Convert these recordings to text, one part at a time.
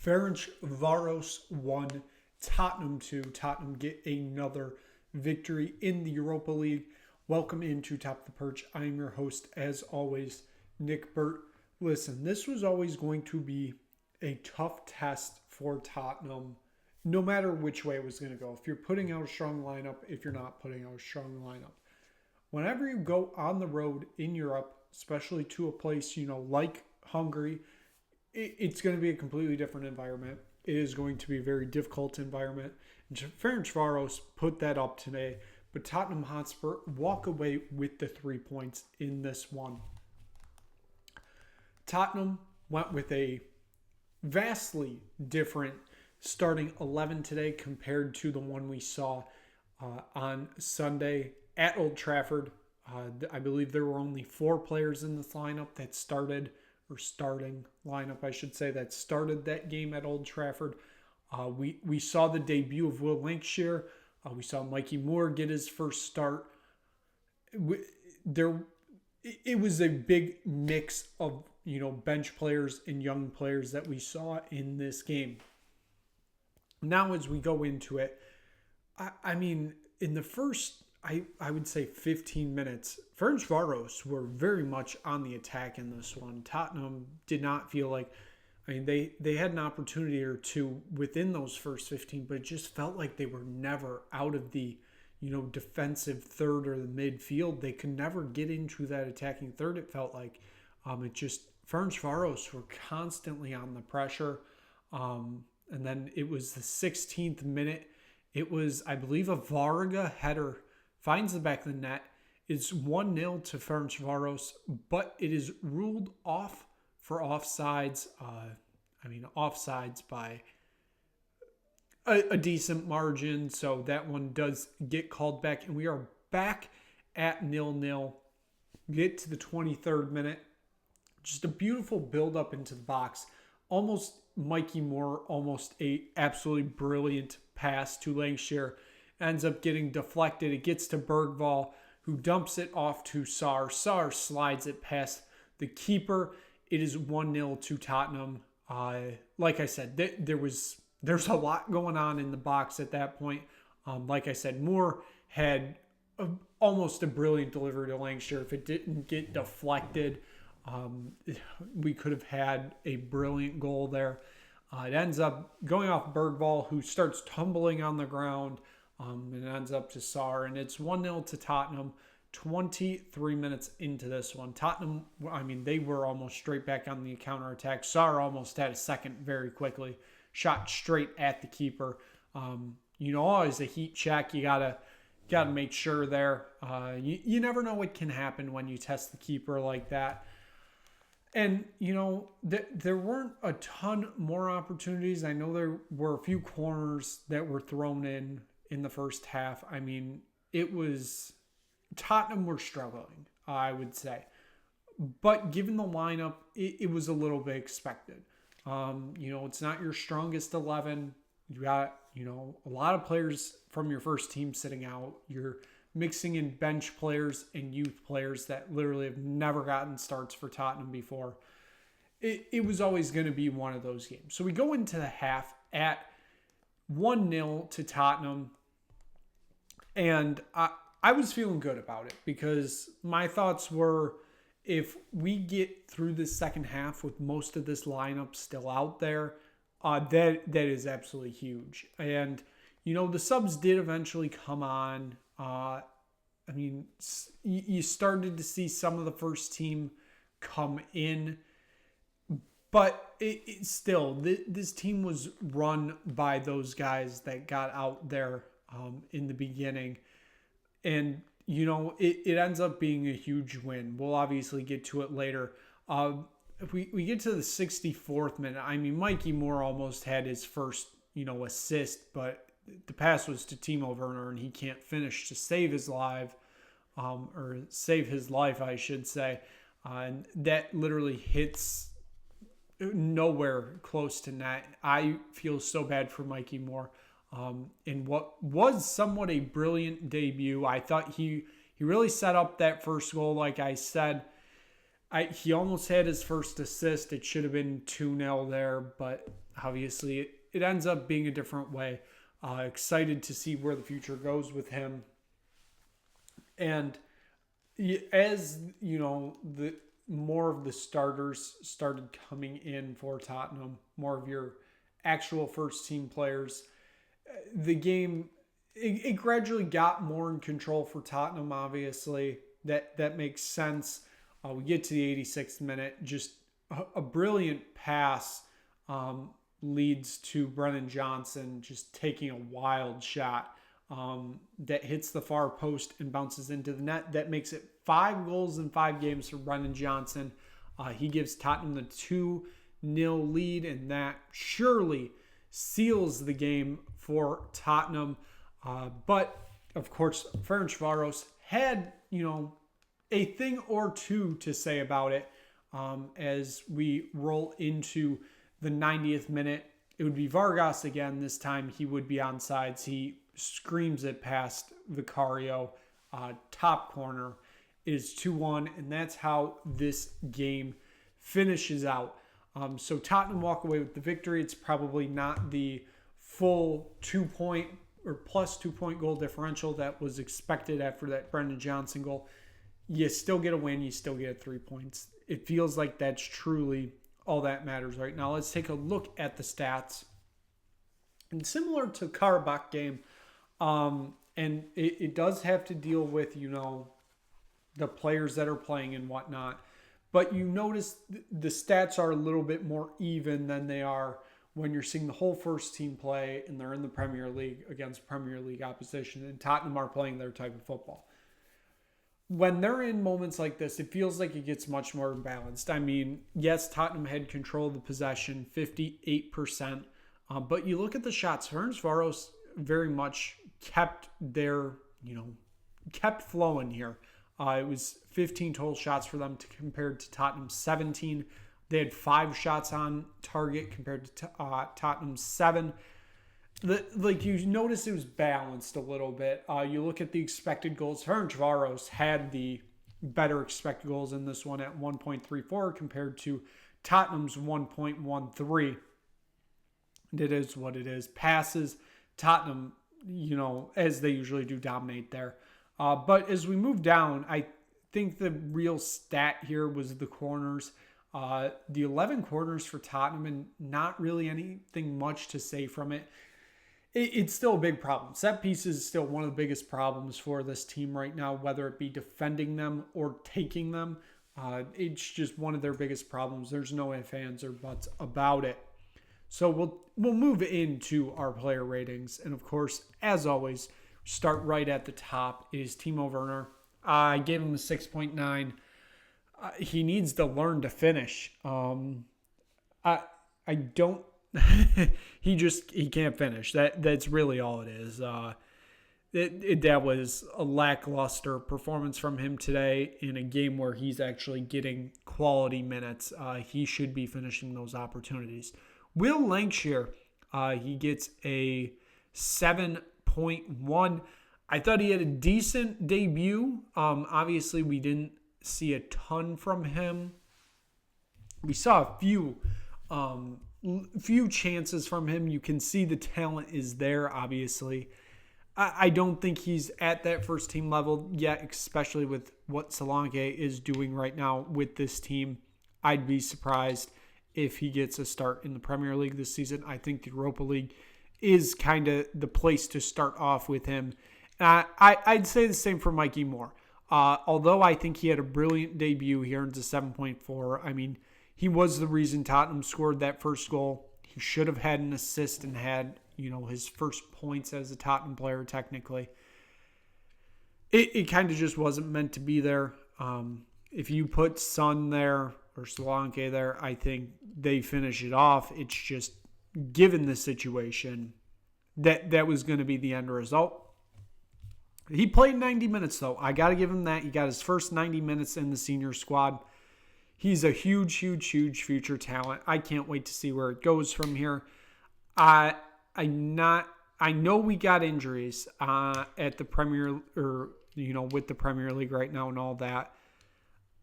Ferencvaros 1, Tottenham 2. Tottenham get another victory in the Europa League. Welcome into Top of the Perch. I am your host, as always, Nick Burt. Listen, this was always going to be a tough test for Tottenham, no matter which way it was going to go. If you're putting out a strong lineup, if you're not putting out a strong lineup. Whenever you go on the road in Europe, especially to a place, like Hungary, it's going to be a completely different environment. It is going to be a very difficult environment. Ferencvaros put that up today, but Tottenham Hotspur walk away with the 3 points in this one. Tottenham went with a vastly different starting 11 today compared to the one we saw on Sunday at Old Trafford. I believe there were only 4 players in this lineup that starting lineup, I should say, that started that game at Old Trafford. We saw the debut of Will Lancashire. We saw Mikey Moore get his first start. It was a big mix of bench players and young players that we saw in this game. Now, as we go into it, I mean, in the first, I would say 15 minutes, Ferencvaros were very much on the attack in this one. Tottenham did not feel like, they had an opportunity or two within those first 15, but it just felt like they were never out of the, defensive third or the midfield. They could never get into that attacking third, it felt like. Ferencvaros were constantly on the pressure. And then it was the 16th minute. It was, I believe, a Varga header. Finds the back of the net. It's 1-0 to Ferencvaros, but it is ruled off for offsides. Offsides by a decent margin. So that one does get called back. And we are back at 0-0. Get to the 23rd minute. Just a beautiful build-up into the box. Almost Mikey Moore, almost a absolutely brilliant pass to Lancashire. Ends up getting deflected. It gets to Bergvall, who dumps it off to Sarr. Sarr slides it past the keeper. It is 1-0 to Tottenham. Like I said, there's a lot going on in the box at that point. Like I said, Moore had almost a brilliant delivery to Lancashire. If it didn't get deflected, we could have had a brilliant goal there. It ends up going off Bergvall, who starts tumbling on the ground. It ends up to Sarr, and it's 1-0 to Tottenham. 23 minutes into this one. Tottenham, they were almost straight back on the counterattack. Sarr almost had a second very quickly. Shot straight at the keeper. Always a heat check. You gotta make sure there. You never know what can happen when you test the keeper like that. And, there weren't a ton more opportunities. I know there were a few corners that were thrown in the first half. Tottenham were struggling, I would say. But given the lineup, it was a little bit expected. It's not your strongest 11. You got, a lot of players from your first team sitting out. You're mixing in bench players and youth players that literally have never gotten starts for Tottenham before. It was always going to be one of those games. So we go into the half at 1-0 to Tottenham. And I was feeling good about it because my thoughts were, if we get through the second half with most of this lineup still out there, that is absolutely huge. And, the subs did eventually come on. You started to see some of the first team come in, but still, this team was run by those guys that got out there in the beginning. And, it ends up being a huge win. We'll obviously get to it later. If we get to the 64th minute, Mikey Moore almost had his first, assist, but the pass was to Timo Werner, and he can't finish to save his life, I should say. And that literally hits nowhere close to net. I feel so bad for Mikey Moore. In what was somewhat a brilliant debut. I thought he really set up that first goal, like I said. He almost had his first assist. It should have been 2-0 there, but obviously it ends up being a different way. Excited to see where the future goes with him. And as you know, the more of the starters started coming in for Tottenham, more of your actual first team players, the game it gradually got more in control for Tottenham. Obviously, that makes sense. We get to the 86th minute, just a brilliant pass leads to Brennan Johnson just taking a wild shot that hits the far post and bounces into the net. That makes it 5 goals in 5 games for Brennan Johnson. He gives Tottenham the 2-0 lead, and that surely seals the game for Tottenham. But, of course, Ferencvaros had, a thing or two to say about it as we roll into the 90th minute. It would be Vargas again. This time he would be on sides. He screams it past Vicario. Top corner is 2-1, and that's how this game finishes out. So Tottenham walk away with the victory. It's probably not the full 2-point or plus 2-point goal differential that was expected after that Brendan Johnson goal. You still get a win. You still get 3 points. It feels like that's truly all that matters right now. Let's take a look at the stats. And similar to Karabakh game, and it does have to deal with, the players that are playing and whatnot. But you notice the stats are a little bit more even than they are when you're seeing the whole first team play and they're in the Premier League against Premier League opposition, and Tottenham are playing their type of football. When they're in moments like this, it feels like it gets much more balanced. I mean, yes, Tottenham had control of the possession, 58%. But you look at the shots, Ferencvaros very much kept kept flowing here. It was 15 total shots for them compared to Tottenham's 17. They had 5 shots on target compared to Tottenham's 7. You notice it was balanced a little bit. You look at the expected goals. Ferencvaros had the better expected goals in this one at 1.34 compared to Tottenham's 1.13. It is what it is. Passes, Tottenham, as they usually do, dominate there. But as we move down, I think the real stat here was the corners. The 11 corners for Tottenham, and not really anything much to say from it. It's still a big problem. Set pieces is still one of the biggest problems for this team right now, whether it be defending them or taking them. It's just one of their biggest problems. There's no ifs, ands, or buts about it. So we'll move into our player ratings. And of course, as always, start right at the top is Timo Werner. I gave him a 6.9. He needs to learn to finish. I don't. he can't finish. That's really all it is. That was a lackluster performance from him today in a game where he's actually getting quality minutes. He should be finishing those opportunities. Will Lancashire, he gets a 7.1. I thought he had a decent debut. Obviously, we didn't see a ton from him. We saw a few chances from him. You can see the talent is there, obviously. I don't think he's at that first team level yet, especially with what Solanke is doing right now with this team. I'd be surprised if he gets a start in the Premier League this season. I think the Europa League is kind of the place to start off with him. I'd say the same for Mikey Moore. Although I think he had a brilliant debut here into 7.4. I mean, he was the reason Tottenham scored that first goal. He should have had an assist and had, his first points as a Tottenham player, technically. It kind of just wasn't meant to be there. If you put Son there or Solanke there, I think they finish it off. It's just, given the situation, that was going to be the end result. He played 90 minutes, though. I got to give him that. He got his first 90 minutes in the senior squad. He's a huge, huge, huge future talent. I can't wait to see where it goes from here. I know we got injuries at the Premier, with the Premier League right now and all that.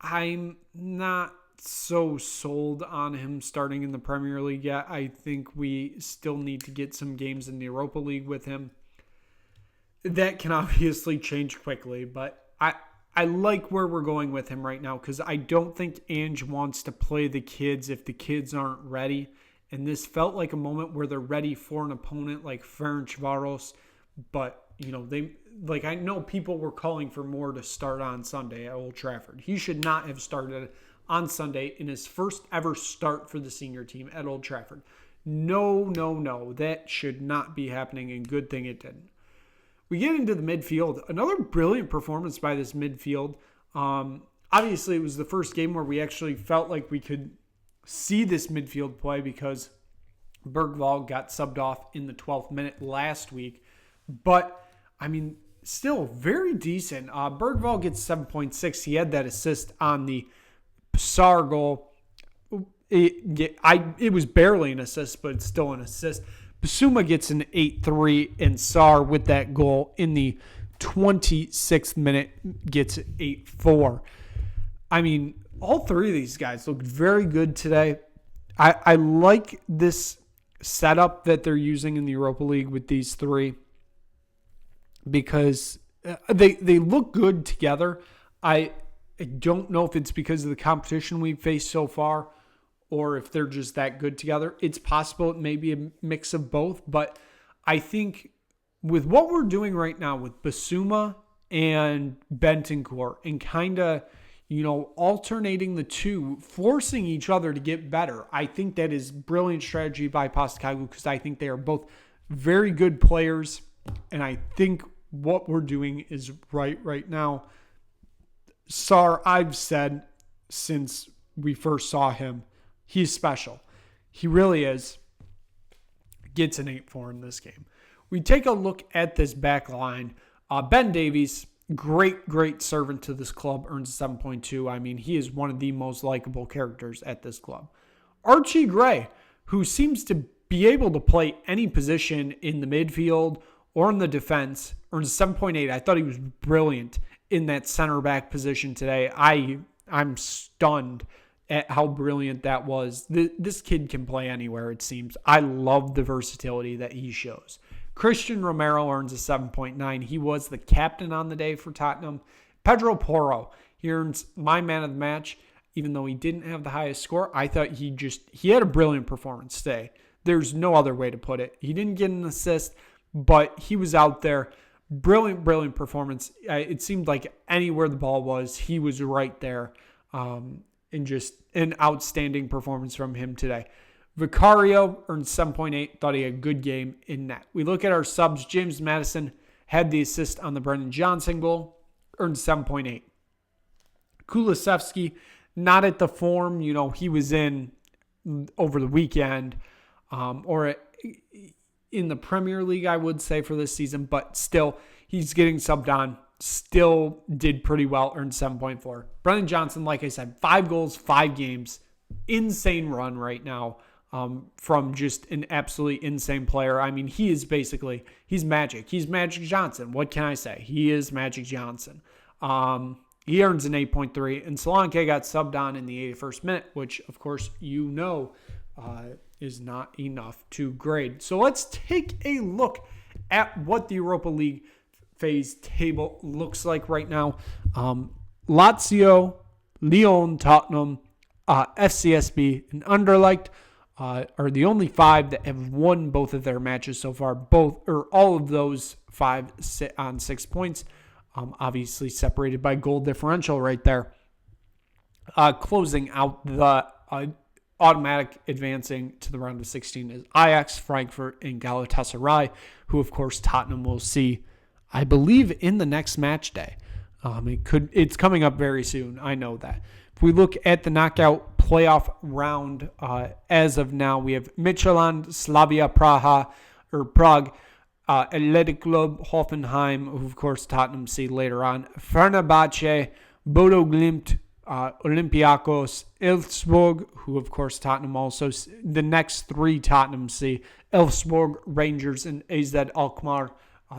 I'm not so sold on him starting in the Premier League yet. I think we still need to get some games in the Europa League with him. That can obviously change quickly, but I like where we're going with him right now because I don't think Ange wants to play the kids if the kids aren't ready. And this felt like a moment where they're ready for an opponent like Ferencvaros. But, I know people were calling for Moore to start on Sunday at Old Trafford. He should not have started on Sunday in his first ever start for the senior team at Old Trafford. No. That should not be happening, and good thing it didn't. We get into the midfield. Another brilliant performance by this midfield. Obviously, it was the first game where we actually felt like we could see this midfield play because Bergvall got subbed off in the 12th minute last week. But, still very decent. Bergvall gets 7.6. He had that assist on the Sar goal. It was barely an assist, but it's still an assist. Basuma gets an 8-3, and Sar with that goal in the 26th minute gets 8-4. All three of these guys looked very good today. I like this setup that they're using in the Europa League with these three because they look good together. I don't know if it's because of the competition we've faced so far or if they're just that good together. It's possible it may be a mix of both, but I think with what we're doing right now with Basuma and Bentancur and kind of, alternating the two, forcing each other to get better, I think that is brilliant strategy by Postecoglou because I think they are both very good players, and I think what we're doing is right now. Sar, I've said since we first saw him, he's special. He really is. Gets an 8-4 in this game. We take a look at this back line. Ben Davies, great servant to this club, earns a 7.2. He is one of the most likable characters at this club. Archie Gray, who seems to be able to play any position in the midfield or in the defense, earns a 7.8. I thought he was brilliant in that center back position today. I'm stunned at how brilliant that was. This kid can play anywhere, it seems. I love the versatility that he shows. Christian Romero earns a 7.9. He was the captain on the day for Tottenham. Pedro Porro, he earns my man of the match, even though he didn't have the highest score. I thought he had a brilliant performance today. There's no other way to put it. He didn't get an assist, but he was out there. Brilliant performance. It seemed like anywhere the ball was, he was right there. And just an outstanding performance from him today. Vicario earned 7.8. Thought he had a good game in net. We look at our subs. James Maddison had the assist on the Brennan Johnson goal. Earned 7.8. Kulusevski, not at the form, he was in over the weekend. Or in the Premier League, I would say, for this season. But still, he's getting subbed on. Still did pretty well, earned 7.4. Brennan Johnson, like I said, 5 goals, 5 games. Insane run right now from just an absolutely insane player. He is basically, he's magic. He's Magic Johnson. What can I say? He is Magic Johnson. He earns an 8.3, and Solanke got subbed on in the 81st minute, which, of course, is not enough to grade. So let's take a look at what the Europa League phase table looks like right now. Lazio, Lyon, Tottenham, FCSB, and Anderlecht are the only 5 that have won both of their matches so far. All of those 5 sit on 6 points. Obviously separated by goal differential right there. Closing out the automatic advancing to the round of 16 is Ajax, Frankfurt, and Galatasaray, who of course Tottenham will see, I believe, in the next match day. It's coming up very soon. I know that. If we look at the knockout playoff round, as of now, we have Midtjylland, Slavia Prague, Athletic Club, Hoffenheim, who of course Tottenham see later on, Fenerbahce, Bodo Glimt, Olympiacos, Elfsborg, who of course Tottenham also, the next 3 Tottenham see, Elfsborg, Rangers, and AZ Alkmaar.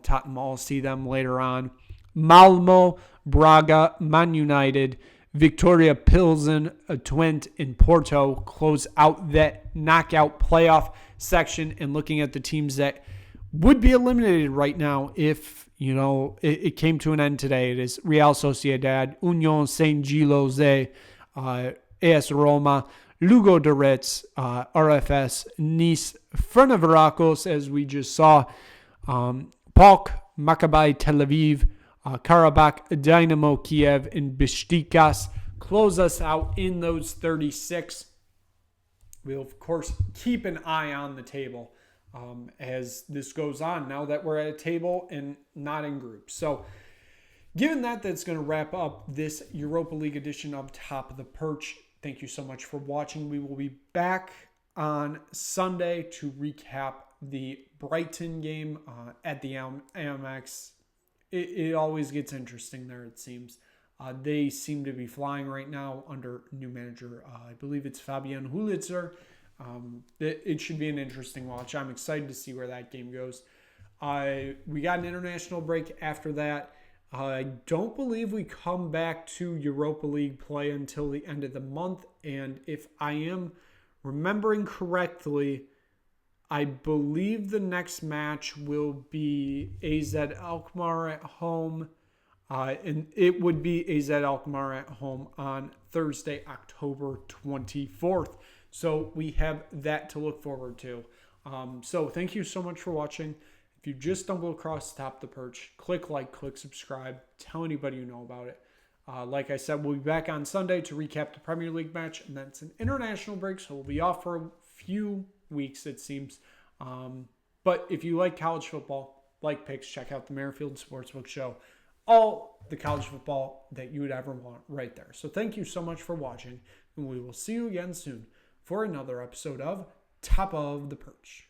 Tottenham all see them later on. Malmo, Braga, Man United, Victoria Pilsen, Twente, and Porto close out that knockout playoff section. And looking at the teams that would be eliminated right now if, it came to an end today. It is Real Sociedad, Union Saint-Gilloise, AS Roma, Lugo de Retz, RFS, Nice, Ferencvaros, as we just saw, PAOK, Maccabi Tel Aviv, Karabakh, Dynamo Kiev, and Besiktas close us out in those 36. We'll, of course, keep an eye on the table as this goes on now that we're at a table and not in groups. So given that, that's going to wrap up this Europa League edition of Top of the Perch. Thank you so much for watching. We will be back on Sunday to recap the Brighton game at the Amex. It always gets interesting there, it seems. They seem to be flying right now under new manager. I believe it's Fabian Hulitzer. It should be an interesting watch. I'm excited to see where that game goes. We got an international break after that. I don't believe we come back to Europa League play until the end of the month. And if I am remembering correctly, I believe the next match will be AZ Alkmaar at home. And it would be AZ Alkmaar at home on Thursday, October 24th. So we have that to look forward to. So thank you so much for watching. If you just stumble across Top the Perch, click like, click subscribe, tell anybody you know about it. Like I said, we'll be back on Sunday to recap the Premier League match, and that's an international break, so we'll be off for a few weeks, it seems. But if you like college football, like picks, check out the Merrifield Sportsbook show. All the college football that you would ever want right there. So thank you so much for watching, and we will see you again soon for another episode of Top of the Perch.